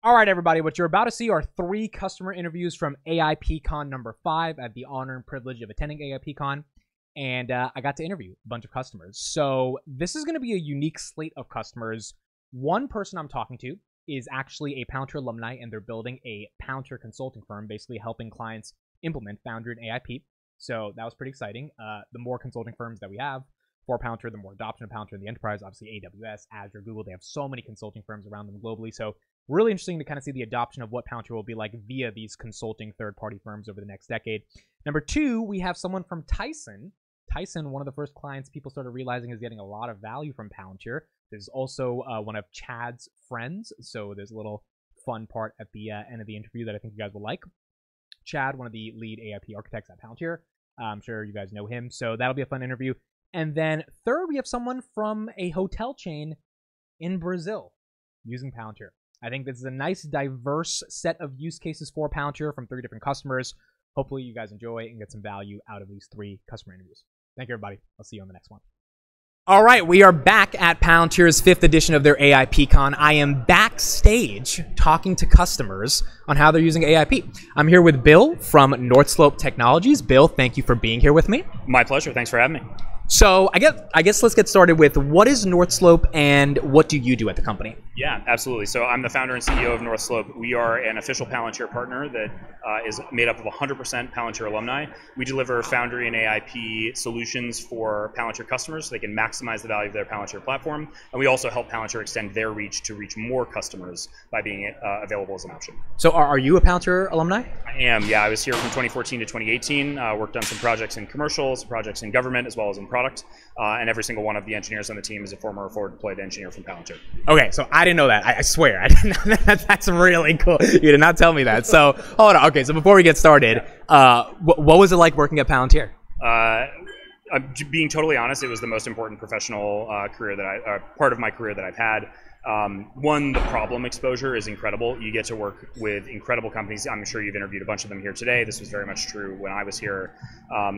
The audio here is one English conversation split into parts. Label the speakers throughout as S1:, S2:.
S1: All right, everybody, what you're about to see are 3 customer interviews from AIPCon number 5. I had the honor and privilege of attending AIPCon, and I got to interview a bunch of customers. So this is going to be a unique slate of customers. One person I'm talking to is actually a Palantir alumni, and they're building a Palantir consulting firm, basically helping clients implement Foundry and AIP. So that was pretty exciting. The more consulting firms that we have for Palantir, the more adoption of Palantir in the enterprise. Obviously, AWS, Azure, Google, they have so many consulting firms around them globally. So really interesting to kind of see the adoption of what Palantir will be like via these consulting third-party firms over the next decade. Number 2, we have someone from Tyson. Tyson, one of the first clients people started realizing is getting a lot of value from Palantir. There's also one of Chad's friends, so there's a little fun part at the end of the interview that I think you guys will like. Chad, one of the lead AIP architects at Palantir. I'm sure you guys know him, so that'll be a fun interview. And then third, we have someone from a hotel chain in Brazil using Palantir. I think this is a nice, diverse set of use cases for Palantir from 3 different customers. Hopefully you guys enjoy and get some value out of these 3 customer interviews. Thank you, everybody. I'll see you on the next one. All right, we are back at Palantir's 5th edition of their AIPCon. I am backstage talking to customers on how they're using AIP. I'm here with Bill from Northslope Technologies. Bill, thank you for being here with me.
S2: My pleasure. Thanks for having me.
S1: So I guess let's get started with what is Northslope and what do you do at the company?
S2: Yeah, absolutely. So I'm the founder and CEO of Northslope. We are an official Palantir partner that is made up of 100% Palantir alumni. We deliver Foundry and AIP solutions for Palantir customers so they can maximize the value of their Palantir platform. And we also help Palantir extend their reach to reach more customers by being available as an option.
S1: So are you a Palantir alumni?
S2: I am, yeah. I was here from 2014 to 2018, worked on some projects in commercial, some projects in government, as well as in product. And every single one of the engineers on the team is a former forward deployed engineer from Palantir.
S1: Okay, so I didn't know that. I swear. I didn't know that. That's really cool. You did not tell me that. So hold on. Okay, so before we get started, what was it like working at Palantir?
S2: Being totally honest, it was the most important professional career that part of my career that I've had. One, the problem exposure is incredible. You get to work with incredible companies. I'm sure you've interviewed a bunch of them here today. This was very much true when I was here.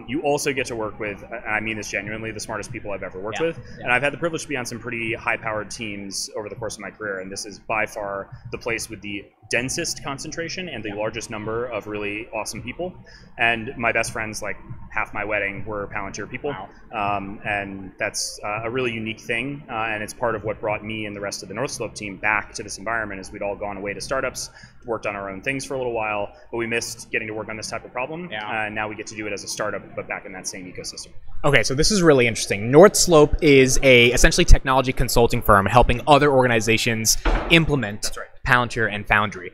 S2: You also get to work with, and I mean this genuinely, the smartest people I've ever worked with. Yeah. And I've had the privilege to be on some pretty high-powered teams over the course of my career, and this is by far the place with the densest concentration and the largest number of really awesome people. And my best friends, like half my wedding, were Palantir people. Wow. And that's a really unique thing, and it's part of what brought me and the rest of the Northslope team back to this environment. Is we'd all gone away to startups, worked on our own things for a little while, but we missed getting to work on this type of problem. Yeah. And now we get to do it as a startup, but back in that same ecosystem.
S1: Okay, so this is really interesting. Northslope is a essentially technology consulting firm helping other organizations implement
S2: That's right.
S1: Palantir and Foundry.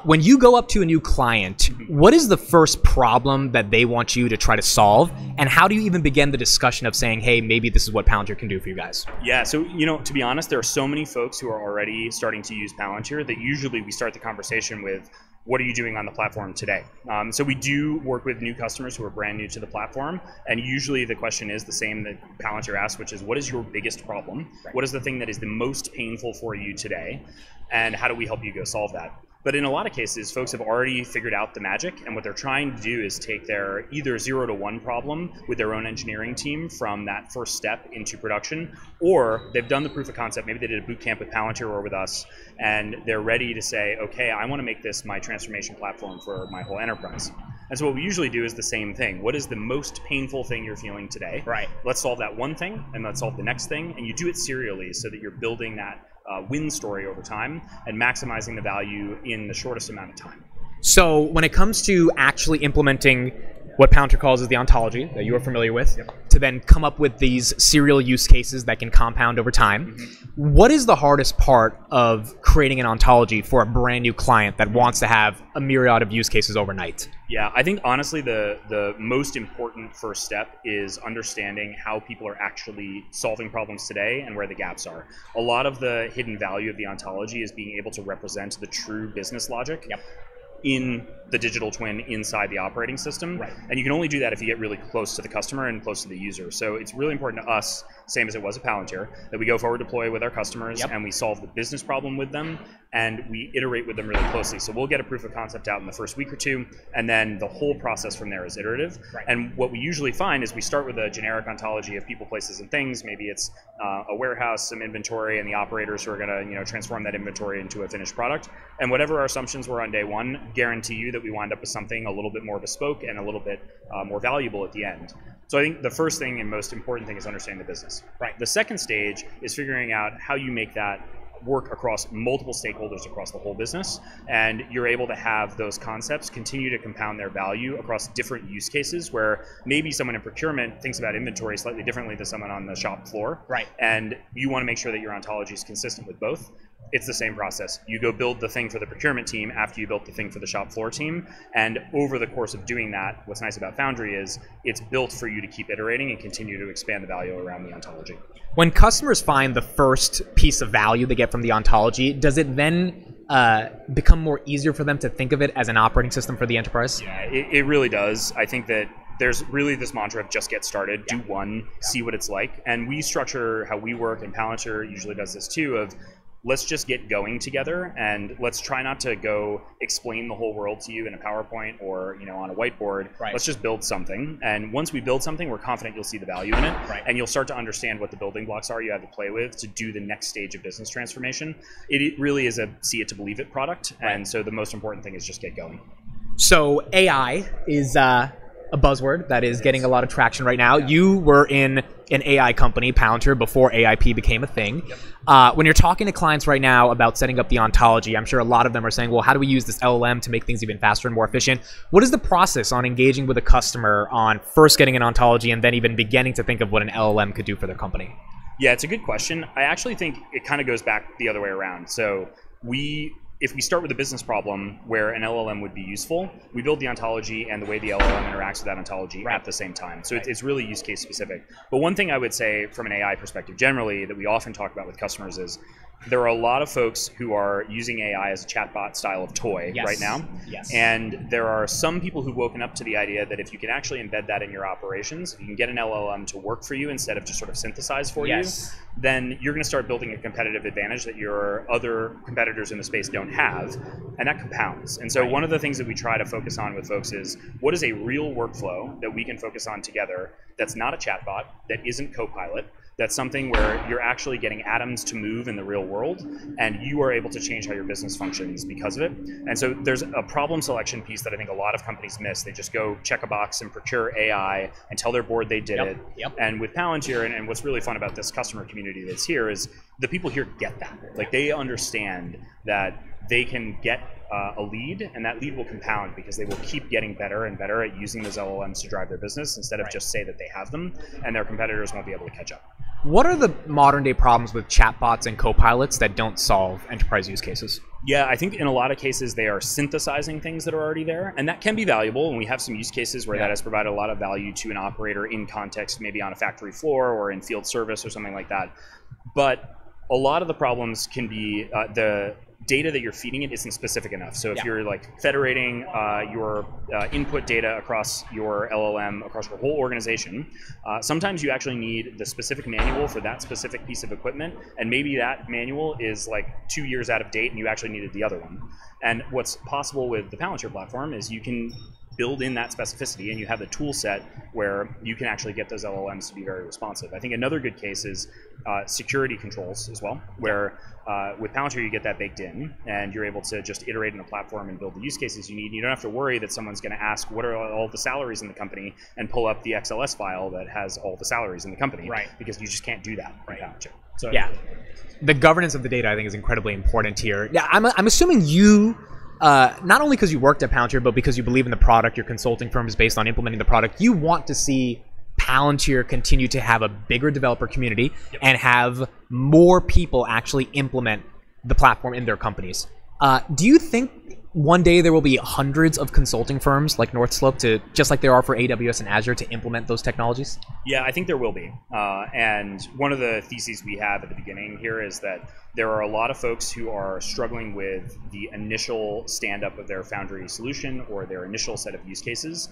S1: When you go up to a new client, what is the first problem that they want you to try to solve? And how do you even begin the discussion of saying, hey, maybe this is what Palantir can do for you guys?
S2: Yeah, so, to be honest, there are so many folks who are already starting to use Palantir that usually we start the conversation with, what are you doing on the platform today? So we do work with new customers who are brand new to the platform, and usually the question is the same that Palantir asks, which is, what is your biggest problem? Right. What is the thing that is the most painful for you today? And how do we help you go solve that? But in a lot of cases, folks have already figured out the magic, and what they're trying to do is take their either 0 to 1 problem with their own engineering team from that first step into production, or they've done the proof of concept. Maybe they did a boot camp with Palantir or with us, and they're ready to say, okay, I want to make this my transformation platform for my whole enterprise. And so what we usually do is the same thing. What is the most painful thing you're feeling today? Right. Let's solve that one thing, and let's solve the next thing, and you do it serially so that you're building that win story over time and maximizing the value in the shortest amount of time.
S1: So when it comes to actually implementing what Palantir calls as the ontology that you are familiar with, to then come up with these serial use cases that can compound over time, what is the hardest part of creating an ontology for a brand new client that wants to have a myriad of use cases overnight?
S2: Yeah, I think honestly the most important first step is understanding how people are actually solving problems today and where the gaps are. A lot of the hidden value of the ontology is being able to represent the true business logic in the digital twin inside the operating system. Right. And you can only do that if you get really close to the customer and close to the user. So it's really important to us same as it was at Palantir, that we go forward deploy with our customers and we solve the business problem with them and we iterate with them really closely. So we'll get a proof of concept out in the first week or two, and then the whole process from there is iterative. And what we usually find is we start with a generic ontology of people, places, and things. Maybe it's a warehouse, some inventory, and the operators who are going to transform that inventory into a finished product. And whatever our assumptions were on day one, guarantee you that we wind up with something a little bit more bespoke and a little bit more valuable at the end. So I think the first thing and most important thing is understanding the business. The second stage is figuring out how you make that work across multiple stakeholders across the whole business, and you're able to have those concepts continue to compound their value across different use cases where maybe someone in procurement thinks about inventory slightly differently than someone on the shop floor. And you want to make sure that your ontology is consistent with both. It's the same process. You go build the thing for the procurement team after you built the thing for the shop floor team. And over the course of doing that, what's nice about Foundry is it's built for you to keep iterating and continue to expand the value around the ontology.
S1: When customers find the first piece of value they get from the ontology, does it then become more easier for them to think of it as an operating system for the enterprise?
S2: Yeah, it really does. I think that there's really this mantra of just get started, do one, see what it's like. And we structure how we work, and Palantir usually does this too, of let's just get going together and let's try not to go explain the whole world to you in a PowerPoint or on a whiteboard. Let's just build something. And once we build something, we're confident you'll see the value in it. And you'll start to understand what the building blocks are you have to play with to do the next stage of business transformation. It really is a see it to believe it product. And so the most important thing is just get going. So
S1: AI is a buzzword that is getting a lot of traction right now. You were in an AI company, Palantir, before AIP became a thing. When you're talking to clients right now about setting up the ontology, I'm sure a lot of them are saying, well, how do we use this LLM to make things even faster and more efficient? What is the process on engaging with a customer on first getting an ontology and then even beginning to think of what an LLM could do for their company?
S2: Yeah, it's a good question. I actually think it kind of goes back the other way around. So if we start with a business problem where an LLM would be useful, we build the ontology and the way the LLM interacts with that ontology at the same time. So it's really use case specific. But one thing I would say from an AI perspective generally that we often talk about with customers is there are a lot of folks who are using AI as a chatbot style of toy right now. And there are some people who've woken up to the idea that if you can actually embed that in your operations, if you can get an LLM to work for you instead of just sort of synthesize for you, then you're going to start building a competitive advantage that your other competitors in the space don't have, and that compounds. And so one of the things that we try to focus on with folks is what is a real workflow that we can focus on together that's not a chatbot, that isn't Copilot, that's something where you're actually getting atoms to move in the real world, and you are able to change how your business functions because of it. And so there's a problem selection piece that I think a lot of companies miss. They just go check a box and procure AI and tell their board they did it. And with Palantir, and what's really fun about this customer community that's here is the people here get that. Like they understand that they can get a lead, and that lead will compound because they will keep getting better and better at using those LLMs to drive their business instead of just say that they have them, and their competitors won't be able to catch up.
S1: What are the modern day problems with chatbots and copilots that don't solve enterprise use cases?
S2: Yeah, I think in a lot of cases they are synthesizing things that are already there, and that can be valuable, and we have some use cases where that has provided a lot of value to an operator in context, maybe on a factory floor or in field service or something like that. But a lot of the problems can be the data that you're feeding it isn't specific enough. So if you're like federating your input data across your LLM, across your whole organization, sometimes you actually need the specific manual for that specific piece of equipment, and maybe that manual is like 2 years out of date and you actually needed the other one. And what's possible with the Palantir platform is you can build in that specificity, and you have the tool set where you can actually get those LLMs to be very responsive. I think another good case is security controls as well, where with Palantir you get that baked in, and you're able to just iterate in the platform and build the use cases you need. You don't have to worry that someone's going to ask what are all the salaries in the company and pull up the XLS file that has all the salaries in the company, because you just can't do that with Palantir. So
S1: the governance of the data I think is incredibly important here. Yeah, I'm assuming you not only because you worked at Palantir, but because you believe in the product, your consulting firm is based on implementing the product, you want to see Palantir continue to have a bigger developer community and have more people actually implement the platform in their companies. Do you think one day there will be hundreds of consulting firms like Northslope, just like there are for AWS and Azure, to implement those technologies?
S2: Yeah, I think there will be. And one of the theses we have at the beginning here is that there are a lot of folks who are struggling with the initial stand-up of their Foundry solution or their initial set of use cases.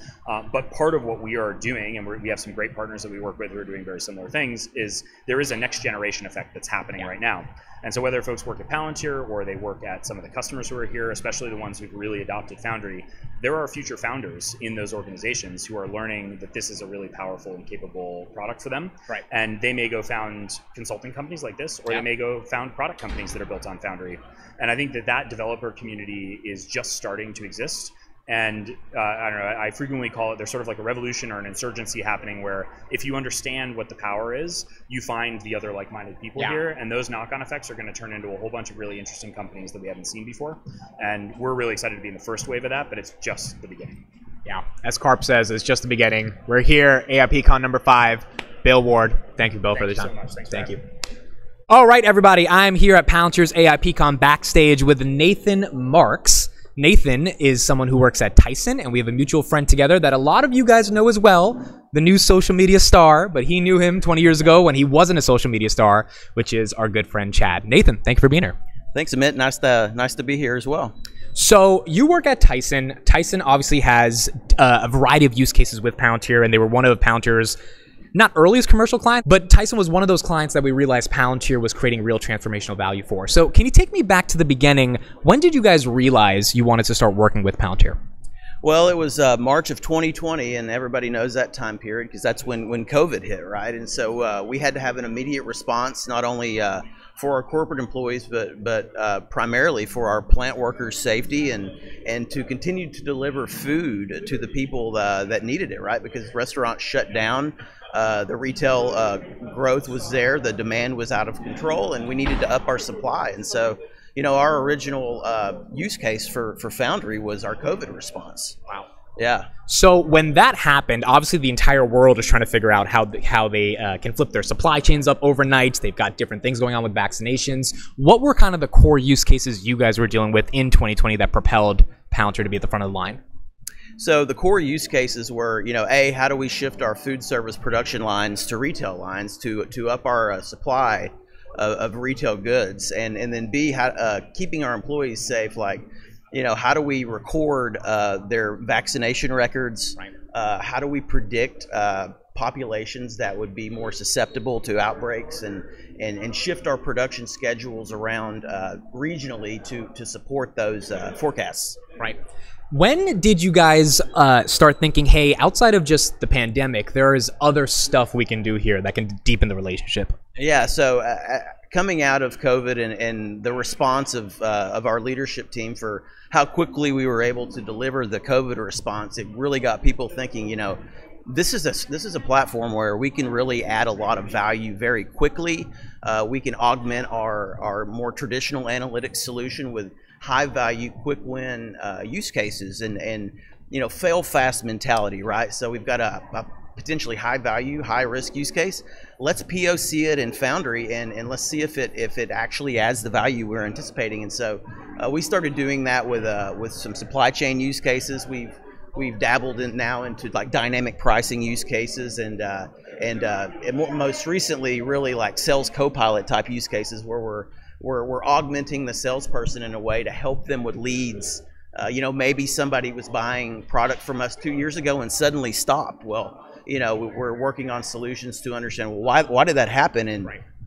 S2: But part of what we are doing, and we have some great partners that we work with who are doing very similar things, is there is a next generation effect that's happening right now. And so whether folks work at Palantir or they work at some of the customers who are here, especially the ones who've really adopted Foundry, there are future founders in those organizations who are learning that this is a really powerful and capable product for them.
S1: Right.
S2: And they may go found consulting companies like this, or they may go found product companies that are built on Foundry. And I think that that developer community is just starting to exist. And I don't know, I frequently call it, there's sort of like a revolution or an insurgency happening where if you understand what the power is, you find the other like-minded people here, and those knock-on effects are going to turn into a whole bunch of really interesting companies that we haven't seen before. And we're really excited to be in the first wave of that, but it's just the beginning.
S1: Yeah, as Carp says, it's just the beginning. We're here, AIPCon number 5. Bill Ward, thank you, Bill, for the time.
S2: Thank you so much. Thanks.
S1: Thank you. All right, everybody, I'm here at Palantir's AIPCon backstage with Nathan Marks. Nathan is someone who works at Tyson, and we have a mutual friend together that a lot of you guys know as well, the new social media star, but he knew him 20 years ago when he wasn't a social media star, which is our good friend Chad. Nathan, thank you for being here.
S3: Thanks, Amit. Nice to be here as well.
S1: So you work at Tyson. Tyson obviously has a variety of use cases with Palantir, and they were one of Palantir's not earliest commercial client, but Tyson was one of those clients that we realized Palantir was creating real transformational value for. So can you take me back to the beginning? When did you guys realize you wanted to start working with Palantir?
S3: Well, it was March of 2020, and everybody knows that time period because that's when COVID hit, right? And so we had to have an immediate response, not only for our corporate employees, but primarily for our plant workers' safety and to continue to deliver food to the people that needed it, right? Because restaurants shut down. The retail growth was there, the demand was out of control, and we needed to up our supply. And so, you know, our original use case for Foundry was our COVID response.
S1: Wow.
S3: Yeah.
S1: So when that happened, obviously the entire world is trying to figure out how they can flip their supply chains up overnight. They've got different things going on with vaccinations. What were kind of the core use cases you guys were dealing with in 2020 that propelled Palantir to be at the front of the line?
S3: So the core use cases were, you know, A, how do we shift our food service production lines to retail lines to up our supply of retail goods, and then B, keeping our employees safe, like, you know, how do we record their vaccination records? Right. How do we predict populations that would be more susceptible to outbreaks and shift our production schedules around regionally to support those forecasts?
S1: Right. When did you guys start thinking, hey, outside of just the pandemic, there is other stuff we can do here that can deepen the relationship?
S3: Yeah, so coming out of COVID and the response of our leadership team for how quickly we were able to deliver the COVID response, it really got people thinking, you know, this is a platform where we can really add a lot of value very quickly. We can augment our more traditional analytics solution with high value, quick win use cases and you know, fail fast mentality, right? So we've got a potentially high value, high risk use case. Let's POC it in Foundry and let's see if it actually adds the value we're anticipating. And so we started doing that with some supply chain use cases. We've dabbled into like dynamic pricing use cases and most recently really like sales co-pilot type use cases where we're augmenting the salesperson in a way to help them with leads. You know, maybe somebody was buying product from us 2 years ago and suddenly stopped. Well, you know, we're working on solutions to understand, well, why did that happen?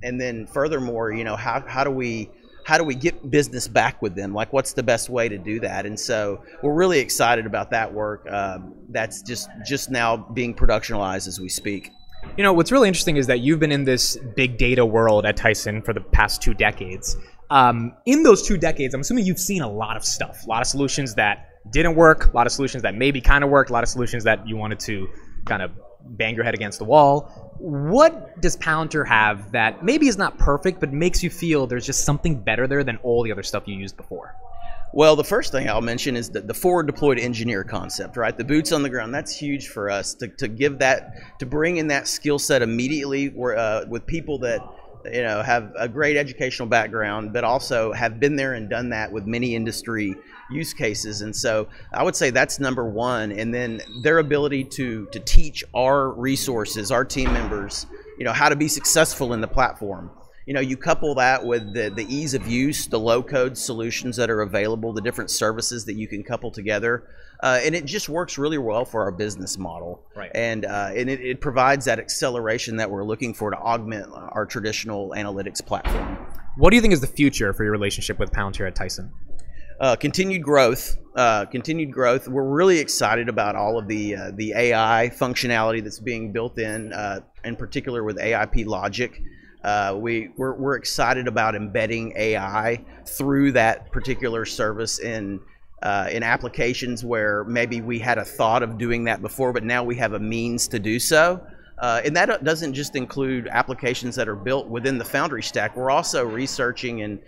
S3: And then furthermore, you know, how do we get business back with them? Like, what's the best way to do that? And so we're really excited about that work. That's just now being productionalized as we speak.
S1: You know, what's really interesting is that you've been in this big data world at Tyson for the past 2 decades. In those 2 decades, I'm assuming you've seen a lot of stuff, a lot of solutions that didn't work, a lot of solutions that maybe kind of worked, a lot of solutions that you wanted to kind of bang your head against the wall. What does Palantir have that maybe is not perfect, but makes you feel there's just something better there than all the other stuff you used before?
S3: Well, the first thing I'll mention is the forward deployed engineer concept, right? The boots on the ground, that's huge for us to give that, to bring in that skill set immediately with people that, you know, have a great educational background, but also have been there and done that with many industry use cases. And so I would say that's number one. And then their ability to teach our resources, our team members, you know, how to be successful in the platform. You couple that with the ease of use, the low-code solutions that are available, the different services that you can couple together, and it just works really well for our business model.
S1: Right.
S3: And it provides that acceleration that we're looking for to augment our traditional analytics platform.
S1: What do you think is the future for your relationship with Palantir at Tyson?
S3: Continued growth. Continued growth. We're really excited about all of the AI functionality that's being built in particular with AIP logic. We're excited about embedding AI through that particular service in applications where maybe we had a thought of doing that before, but now we have a means to do so. And that doesn't just include applications that are built within the Foundry stack. We're also researching and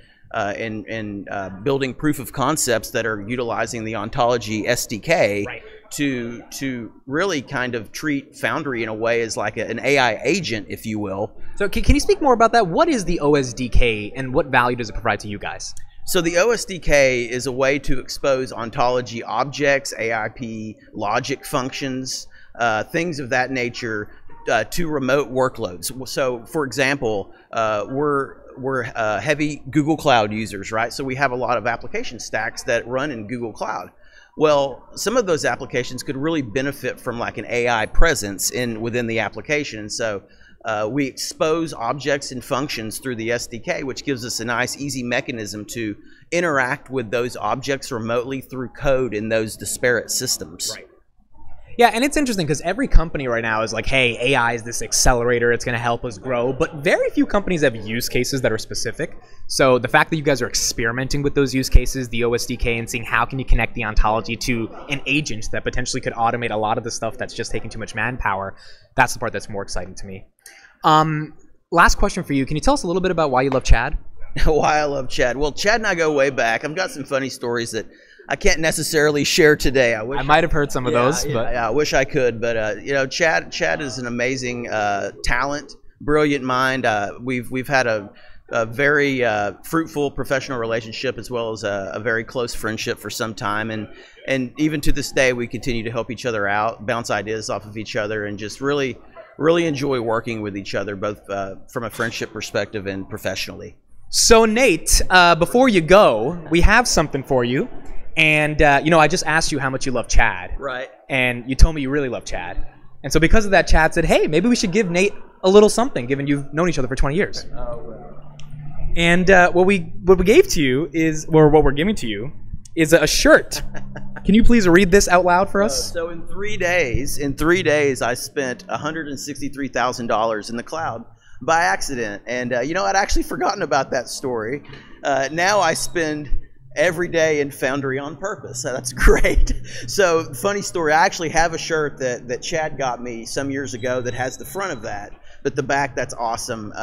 S3: building proof of concepts that are utilizing the Ontology SDK, right, to really kind of treat Foundry in a way as like an AI agent, if you will.
S1: So can you speak more about that? What is the OSDK and what value does it provide to you guys?
S3: So the OSDK is a way to expose ontology objects, AIP logic functions, things of that nature to remote workloads. So for example, we're heavy Google Cloud users, right? So we have a lot of application stacks that run in Google Cloud. Well, some of those applications could really benefit from like an AI presence within the application. And so we expose objects and functions through the SDK, which gives us a nice, easy mechanism to interact with those objects remotely through code in those disparate systems.
S1: Right. Yeah, and it's interesting because every company right now is like, hey, AI is this accelerator, it's going to help us grow, but very few companies have use cases that are specific. So the fact that you guys are experimenting with those use cases, the OSDK, and seeing how can you connect the ontology to an agent that potentially could automate a lot of the stuff that's just taking too much manpower, that's the part that's more exciting to me. Last question for you. Can you tell us a little bit about why you love Chad?
S3: Why I love Chad? Well, Chad and I go way back. I've got some funny stories that I can't necessarily share today. I might have heard some of those, but I wish I could. But Chad is an amazing talent, brilliant mind. We've had a very fruitful professional relationship as well as a very close friendship for some time, and even to this day we continue to help each other out, bounce ideas off of each other, and just really enjoy working with each other, both from a friendship perspective and professionally.
S1: So Nate, before you go, we have something for you. And, I just asked you how much you love Chad.
S3: Right.
S1: And you told me you really love Chad. And so because of that, Chad said, hey, maybe we should give Nate a little something, given you've known each other for 20 years.
S3: Oh, well.
S1: And what we gave to you is, or what we're giving to you, is a shirt. Can you please read this out loud for us?
S3: So in 3 days, I spent $163,000 in the cloud by accident. And, I'd actually forgotten about that story. Now I spend every day in Foundry on purpose. So that's great. So funny story, I actually have a shirt that Chad got me some years ago that has the front of that, but the back, that's awesome.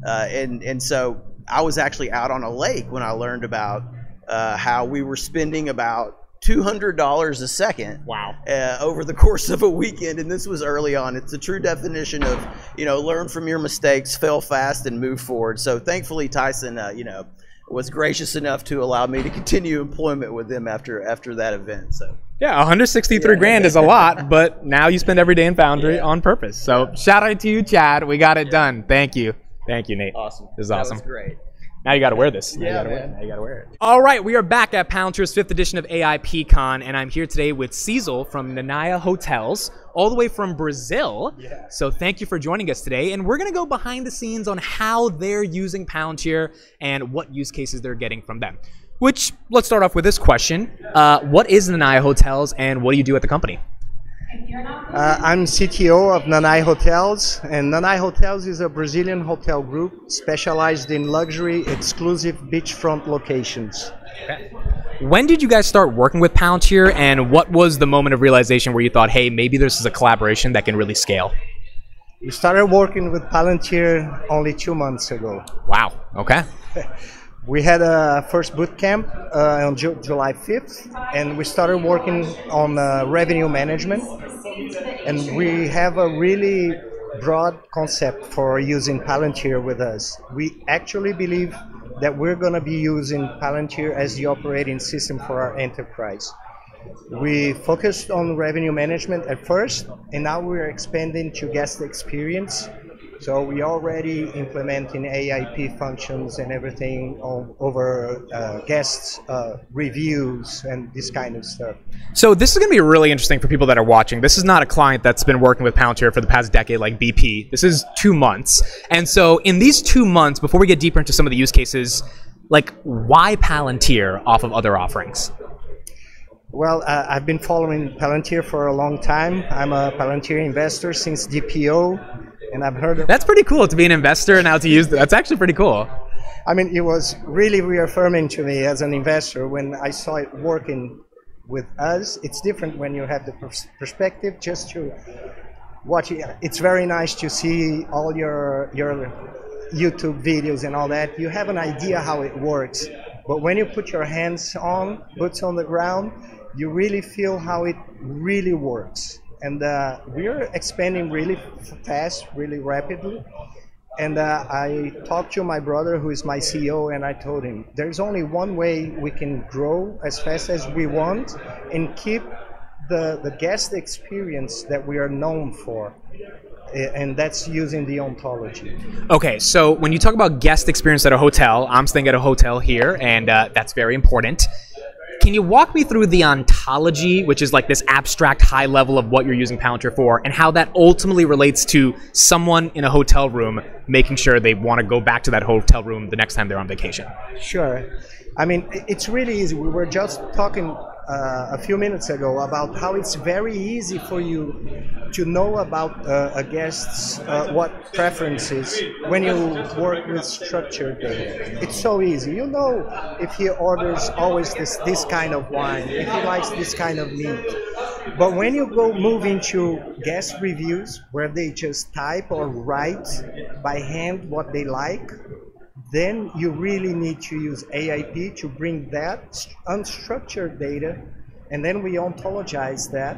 S3: And so I was actually out on a lake when I learned about how we were spending about $200 a second.
S1: Wow.
S3: Over the course of a weekend, and this was early on. It's a true definition of, learn from your mistakes, fail fast, and move forward. So thankfully Tyson, was gracious enough to allow me to continue employment with them after that event. So
S1: yeah, 163 grand is a lot, but now you spend every day in Foundry on purpose. So shout out to you, Chad. We got it done. Thank you, Nate.
S3: Awesome.
S1: This is awesome.
S3: That was great.
S1: Now you got to wear this.
S3: Now you got to wear it.
S1: All right, we are back at Palantir's 5th edition of AIPCon, and I'm here today with Cecil from Nanaya Hotels, all the way from Brazil.
S4: Yeah.
S1: So thank you for joining us today, and we're going to go behind the scenes on how they're using Palantir and what use cases they're getting from them. Which, let's start off with this question. What is Nanaya Hotels, and what do you do at the company?
S4: I'm CTO of Nanaya Hotels, and Nanaya Hotels is a Brazilian hotel group specialized in luxury, exclusive beachfront locations.
S1: Okay. When did you guys start working with Palantir, and what was the moment of realization where you thought, hey, maybe this is a collaboration that can really scale?
S4: We started working with Palantir only 2 months ago.
S1: Wow, okay.
S4: We had a first boot camp on July 5th, and we started working on revenue management. And we have a really broad concept for using Palantir with us. We actually believe that we're going to be using Palantir as the operating system for our enterprise. We focused on revenue management at first, and now we're expanding to guest experience So we already implementing AIP functions and everything over guests reviews and this kind of stuff.
S1: So this is going to be really interesting for people that are watching. This is not a client that's been working with Palantir for the past decade like BP. This is 2 months. And so in these 2 months, before we get deeper into some of the use cases, like why Palantir off of other offerings?
S4: Well, I've been following Palantir for a long time. I'm a Palantir investor since DPO. And I've heard of
S1: that's pretty cool to be an investor and now to use that's actually pretty cool.
S4: I mean, it was really reaffirming to me as an investor when I saw it working with us. It's different when you have the perspective just to watch it. It's very nice to see all your YouTube videos and all that. You have an idea how it works, but when you put your hands on, boots on the ground, you really feel how it really works. And we're expanding really fast, really rapidly. And I talked to my brother, who is my CEO, and I told him, there's only one way we can grow as fast as we want and keep the guest experience that we are known for. And that's using the ontology.
S1: Okay, so when you talk about guest experience at a hotel, I'm staying at a hotel here, and that's very important. Can you walk me through the ontology, which is like this abstract high level of what you're using Palantir for, and how that ultimately relates to someone in a hotel room making sure they want to go back to that hotel room the next time they're on vacation?
S4: Sure. I mean, it's really easy. We were just talking a few minutes ago about how it's very easy for you to know about a guest's what preferences when you work with structured data. It's so easy. You know if he orders always this kind of wine, if he likes this kind of meat. But when you move into guest reviews where they just type or write by hand what they like, then you really need to use AIP to bring that unstructured data, and then we ontologize that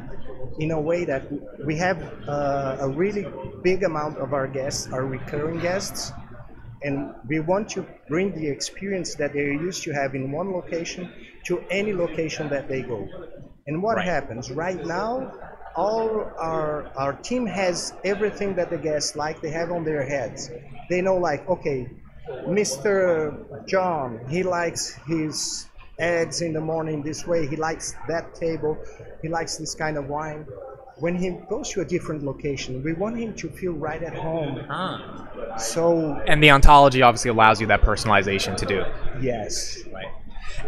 S4: in a way that we have a really big amount of our guests are recurring guests, and we want to bring the experience that they're used to have in one location to any location that they go. And what happens right now, all our team has everything that the guests like, they have on their heads. They know, like, okay, Mr. John, he likes his eggs in the morning this way, he likes that table, he likes this kind of wine. When he goes to a different location, we want him to feel right at home.
S1: And the ontology obviously allows you that personalization to do.
S4: Yes.
S1: Right.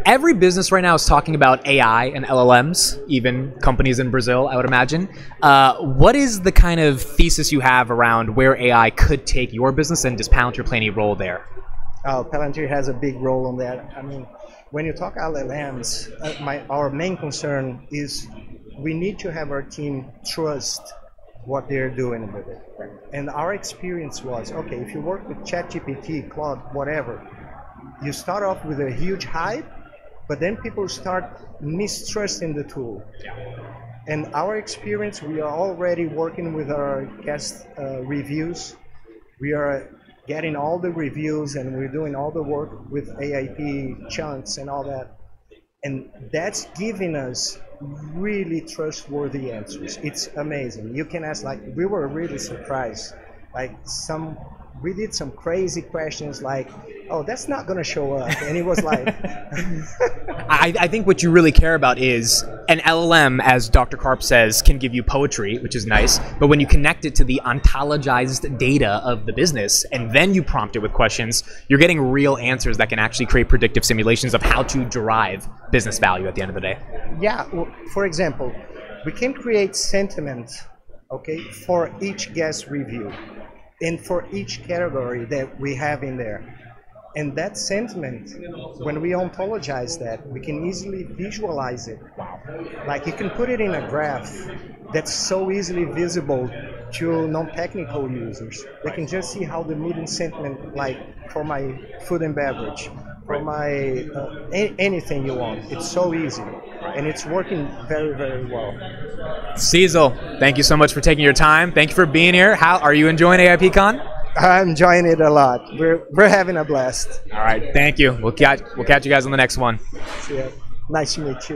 S1: Every business right now is talking about AI and LLMs, even companies in Brazil, I would imagine. What is the kind of thesis you have around where AI could take your business, and does Palantir play any role there?
S4: Oh, Palantir has a big role on that. I mean, when you talk LLMs, our main concern is we need to have our team trust what they're doing with it. And our experience was, okay, if you work with ChatGPT, Claude, whatever, you start off with a huge hype, but then people start mistrusting the tool. And our experience, we are already working with our guest reviews. We are getting all the reviews and we're doing all the work with AIP chunks and all that. And that's giving us really trustworthy answers. It's amazing. You can ask, like, we were really surprised. Like, we did some crazy questions like, oh, that's not going to show up. And it was like...
S1: I think what you really care about is an LLM, as Dr. Karp says, can give you poetry, which is nice. But when you connect it to the ontologized data of the business, and then you prompt it with questions, you're getting real answers that can actually create predictive simulations of how to derive business value at the end of the day.
S4: Yeah. Well, for example, we can create sentiment, okay, for each guest review and for each category that we have in there. And that sentiment, when we ontologize that, we can easily visualize it. Like, you can put it in a graph that's so easily visible to non-technical users. They can just see how the mood and sentiment, like for my food and beverage, for my anything you want. It's so easy, and it's working very, very well.
S1: Cecil, thank you so much for taking your time. Thank you for being here. How are you enjoying AIPCon?
S4: I'm enjoying it a lot. We're having a blast.
S1: All right, thank you. We'll catch you guys on the next one.
S4: See ya. Nice to meet you.